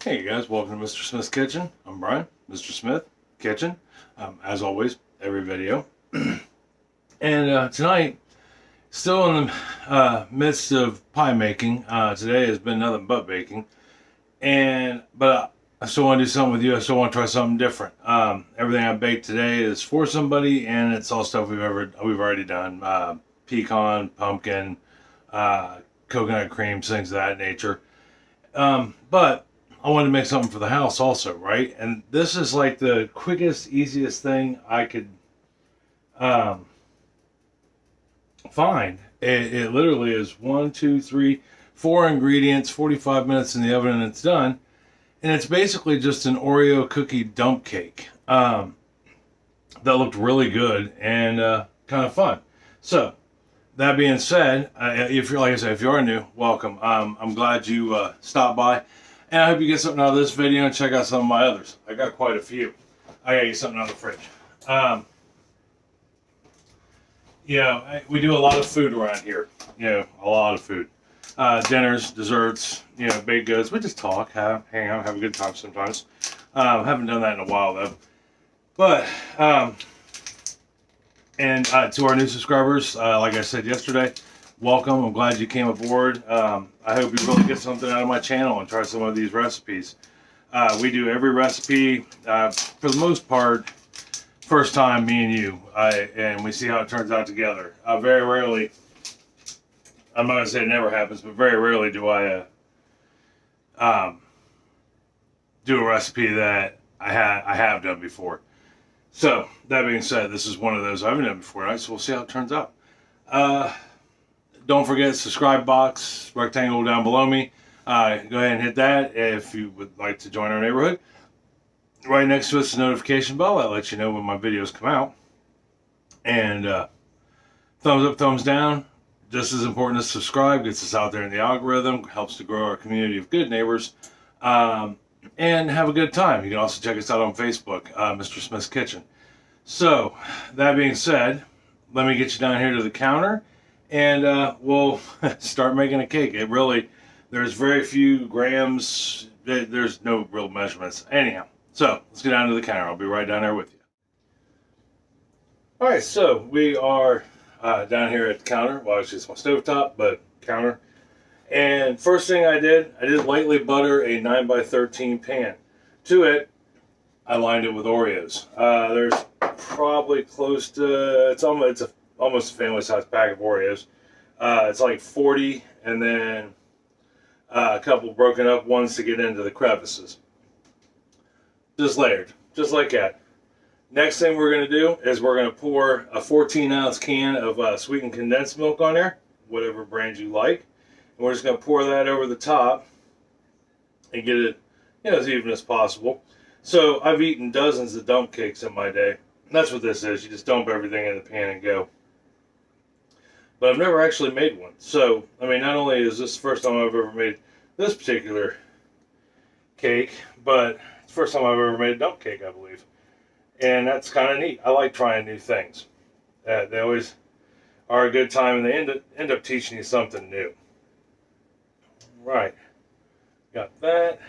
Hey guys, welcome to Mr. Smith's Kitchen. I'm Brian, Mr. Smith Kitchen. As always, every video. And tonight, still in the midst of pie making. Today has been nothing but baking. But I still want to do something with you. I still want to try something different. Everything I baked today is for somebody, and it's all stuff we've already done. Pecan, pumpkin, coconut cream, things of that nature. But I wanted to make something for the house also, right? And this is like the quickest, easiest thing I could find. It literally is 1, 2, 3, 4 ingredients, 45 minutes in the oven, and it's done. And it's basically just an Oreo cookie dump cake that looked really good and kind of fun. So, that being said, if you're, like I said, if you are new, welcome. I'm glad you stopped by. And I hope you get something out of this video and check out some of my others. I got quite a few. I gotta get something out of the fridge. We do a lot of food around here. A lot of food. Dinners, desserts, baked goods. We just talk, hang out, have a good time sometimes. Haven't done that in a while though. But, to our new subscribers, like I said yesterday, welcome. I'm glad you came aboard. I hope you really get something out of my channel and try some of these recipes. We do every recipe, for the most part, first time, me and you, and we see how it turns out together. Very rarely, I'm not going to say it never happens, but very rarely do I do a recipe that I have done before. So, that being said, this is one of those I haven't done before, right? So we'll see how it turns out. Don't forget subscribe box, rectangle down below me. Go ahead and hit that if you would like to join our neighborhood. Right next to it's the notification bell that lets you know when my videos come out. And thumbs up, thumbs down. Just as important as subscribe, gets us out there in the algorithm, helps to grow our community of good neighbors, and have a good time. You can also check us out on Facebook, Mr. Smith's Kitchen. So, that being said, let me get you down here to the counter, and we'll start making a cake. There's very few grams, there's no real measurements. Anyhow, so let's get down to the counter. I'll be right down there with you. Alright, so we are down here at the counter. Well, actually it's my stovetop, but counter. And first thing I did lightly butter a 9x13 pan. To it, I lined it with Oreos. There's probably close to, it's almost a family size pack of Oreos. It's like 40, and then a couple broken up ones to get into the crevices. Just layered, just like that. Next thing we're going to do is we're going to pour a 14-ounce can of sweetened condensed milk on there, whatever brand you like. And we're just going to pour that over the top and get it as even as possible. So I've eaten dozens of dump cakes in my day. And that's what this is. You just dump everything in the pan and go. But I've never actually made one. So, I mean, not only is this the first time I've ever made this particular cake, but it's the first time I've ever made a dump cake, I believe. And that's kind of neat. I like trying new things. They always are a good time, and they end up teaching you something new. Right. Got that.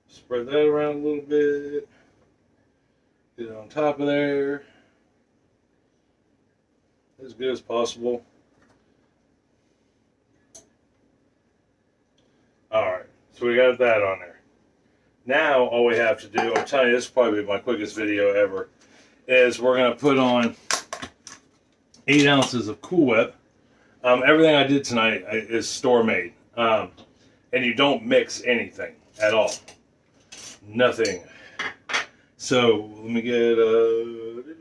Spread that around a little bit. Get it on top of there. As good as possible. Alright, so we got that on there. Now all we have to do, I'm telling you, this is probably my quickest video ever, is we're going to put on 8 ounces of Cool Whip. Everything I did tonight is store-made. And you don't mix anything at all. Nothing. So, let me get it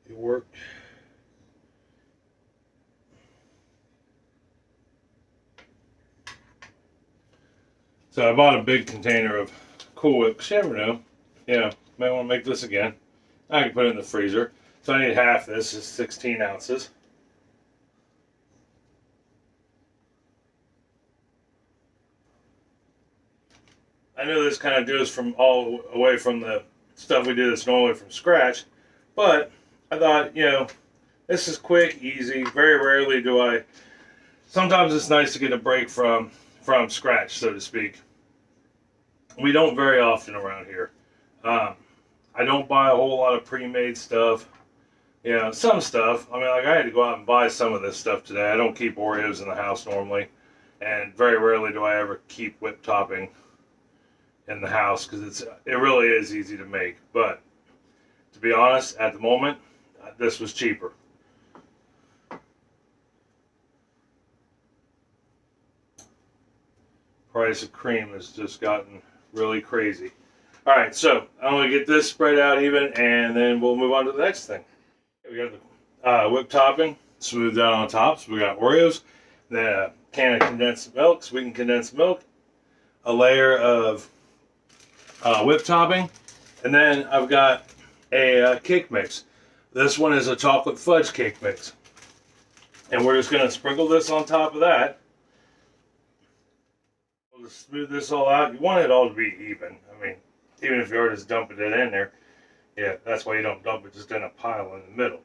worked. So I bought a big container of Cool Whip. You never know. Might want to make this again. I can put it in the freezer. So I need half this. It's 16 ounces. I know this kind of goes from all away from the stuff we do that's normally from scratch, but I thought, This is quick, easy. Very rarely do I. Sometimes it's nice to get a break from scratch, so to speak. We don't very often around here. I don't buy a whole lot of pre-made stuff. You know, some stuff. I mean, like I had to go out and buy some of this stuff today. I don't keep Oreos in the house normally, and very rarely do I ever keep whipped topping in the house because it really is easy to make. But to be honest, at the moment, this was cheaper. Price of cream has just gotten really crazy. All right, so I'm going to get this spread out even, and then we'll move on to the next thing. We got the whipped topping smoothed out on top. So we got Oreos, then a can of condensed milk, sweetened condensed milk, a layer of whipped topping, and then I've got a cake mix. This one is a chocolate fudge cake mix. And we're just going to sprinkle this on top of that. We'll just smooth this all out. You want it all to be even. I mean, even if you're just dumping it in there, yeah, that's why you don't dump it just in a pile in the middle.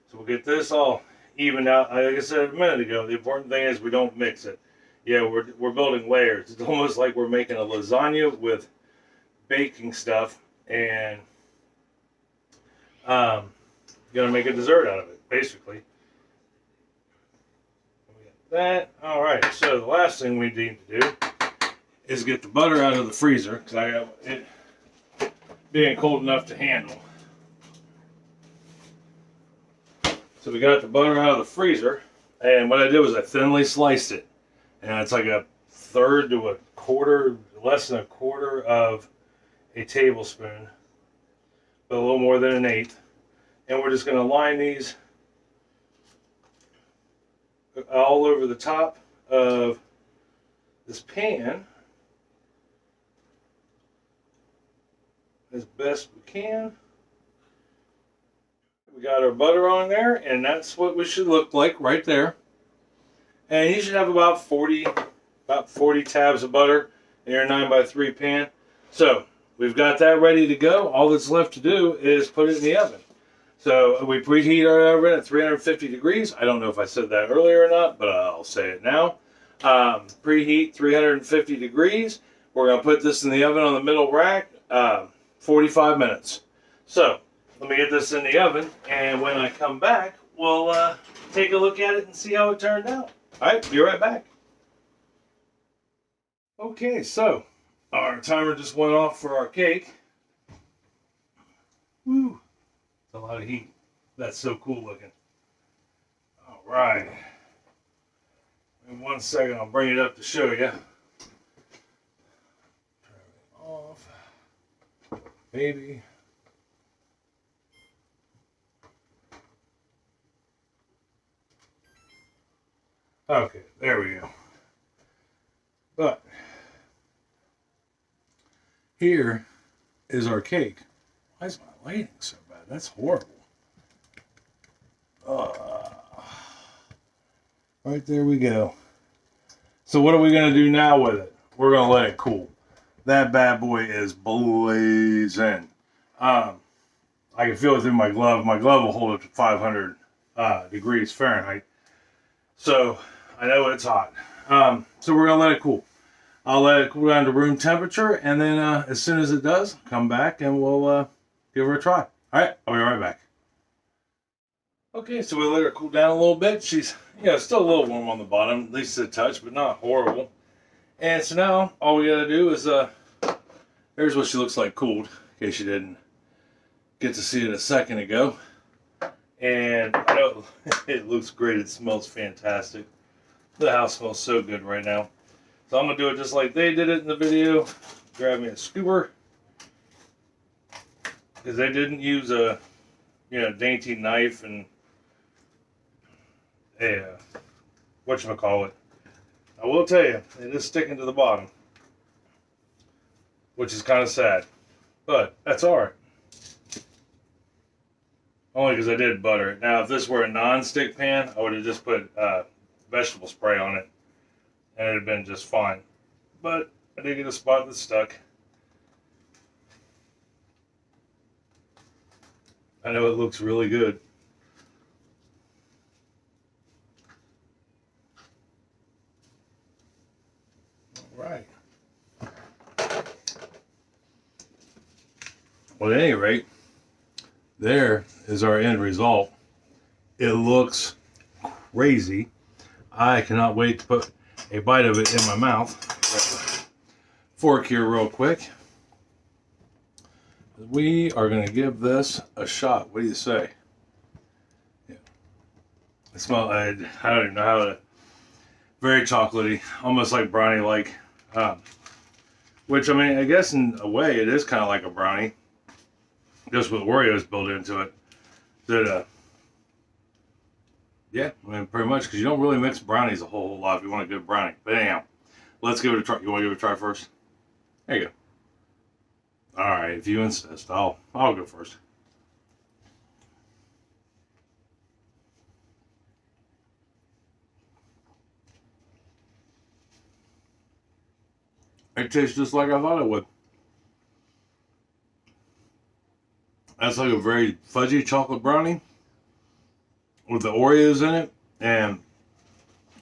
So we'll get this all evened out. Like I said a minute ago, the important thing is we don't mix it. Yeah, we're building layers. It's almost like we're making a lasagna with baking stuff and gonna make a dessert out of it, basically. That. All right, so the last thing we need to do is get the butter out of the freezer because I got it being cold enough to handle. So we got the butter out of the freezer, and what I did was I thinly sliced it, and it's like a third to a quarter, less than a quarter of a tablespoon, but a little more than an eighth. And we're just going to line these all over the top of this pan as best we can. We got our butter on there, and that's what we should look like right there. And you should have about 40 tabs of butter in your 9x3 pan. So we've got that ready to go. All that's left to do is put it in the oven. So we preheat our oven at 350 degrees. I don't know if I said that earlier or not, but I'll say it now. Preheat 350 degrees. We're going to put this in the oven on the middle rack, 45 minutes. So let me get this in the oven, and when I come back, we'll take a look at it and see how it turned out. All right, be right back. Okay, so our timer just went off for our cake. Woo. A lot of heat. That's so cool looking. All right. In 1 second, I'll bring it up to show you. Turn it off. Maybe. Okay, there we go. But here is our cake. Why is my lighting so bad? That's horrible. Right there we go. So what are we going to do now with it? We're going to let it cool. That bad boy is blazing. I can feel it through my glove. My glove will hold up to 500 degrees Fahrenheit. So I know it's hot. So we're going to let it cool. I'll let it cool down to room temperature, and then as soon as it does, come back and we'll give her a try. All right, I'll be right back. Okay, so we let her cool down a little bit. She's, still a little warm on the bottom, at least a touch, but not horrible. And so now all we got to do is, here's what she looks like cooled, in case you didn't get to see it a second ago. And I know it looks great. It smells fantastic. The house smells so good right now. So I'm going to do it just like they did it in the video. Grab me a skewer. Because they didn't use a, dainty knife and a, whatchamacallit. I will tell you, it is sticking to the bottom. Which is kind of sad. But that's alright. Only because I did butter it. Now, if this were a non-stick pan, I would have just put vegetable spray on it. And it would have been just fine. But I did get a spot that stuck. I know it looks really good. right. Well, at any rate, there is our end result. It looks crazy. I cannot wait to put a bite of it in my mouth. Fork here real quick. We are going to give this a shot. What do you say? Yeah. It smells, I don't even know how to, very chocolatey, almost like brownie-like. Which, I mean, I guess in a way it is kind of like a brownie, just with Oreos built into it. That, yeah, I mean, pretty much, because you don't really mix brownies a whole lot if you want a good brownie. But anyhow, let's give it a try. You want to give it a try first? There you go. All right, if you insist, I'll go first. It tastes just like I thought it would. That's like a very fudgy chocolate brownie with the Oreos in it, and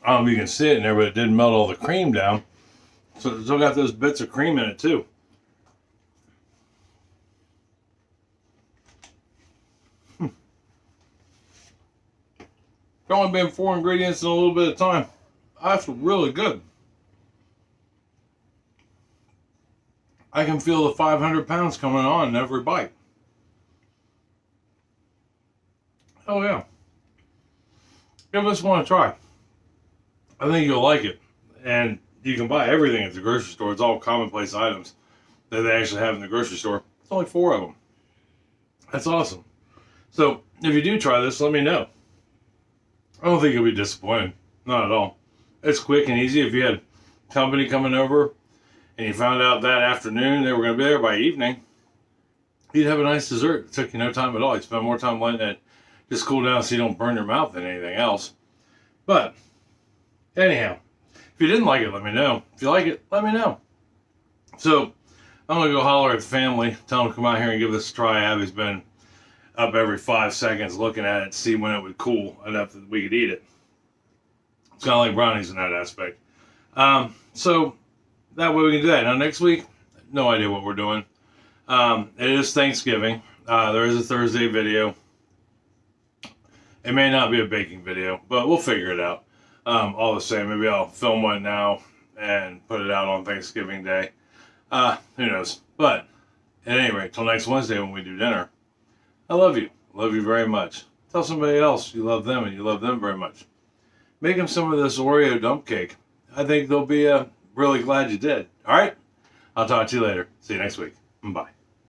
I don't know if you can see it in there, but it did melt all the cream down, so it's still got those bits of cream in it too. It's only been 4 ingredients in a little bit of time. That's really good. I can feel the 500 pounds coming on in every bite. Oh yeah. Give this one a try. I think you'll like it. And you can buy everything at the grocery store. It's all commonplace items that they actually have in the grocery store. It's only 4 of them. That's awesome. So if you do try this, let me know. I don't think you'll be disappointed. Not at all. It's quick and easy. If you had company coming over and you found out that afternoon they were going to be there by evening, you'd have a nice dessert. It took you no time at all. You'd spend more time letting it just cool down so you don't burn your mouth than anything else. But anyhow, if you didn't like it, let me know. If you like it, let me know. So I'm going to go holler at the family, tell them to come out here and give this a try. Abby's been up every 5 seconds looking at it to see when it would cool enough that we could eat it. It's kind of like brownies in that aspect. So that way we can do that. Now next week, no idea what we're doing. It is Thanksgiving. There is a Thursday video. It may not be a baking video, but we'll figure it out. All the same, maybe I'll film one now and put it out on Thanksgiving Day. Who knows? But at any rate, till next Wednesday when we do dinner, I love you. Love you very much. Tell somebody else you love them and you love them very much. Make them some of this Oreo dump cake. I think they'll be really glad you did. All right? I'll talk to you later. See you next week. Bye.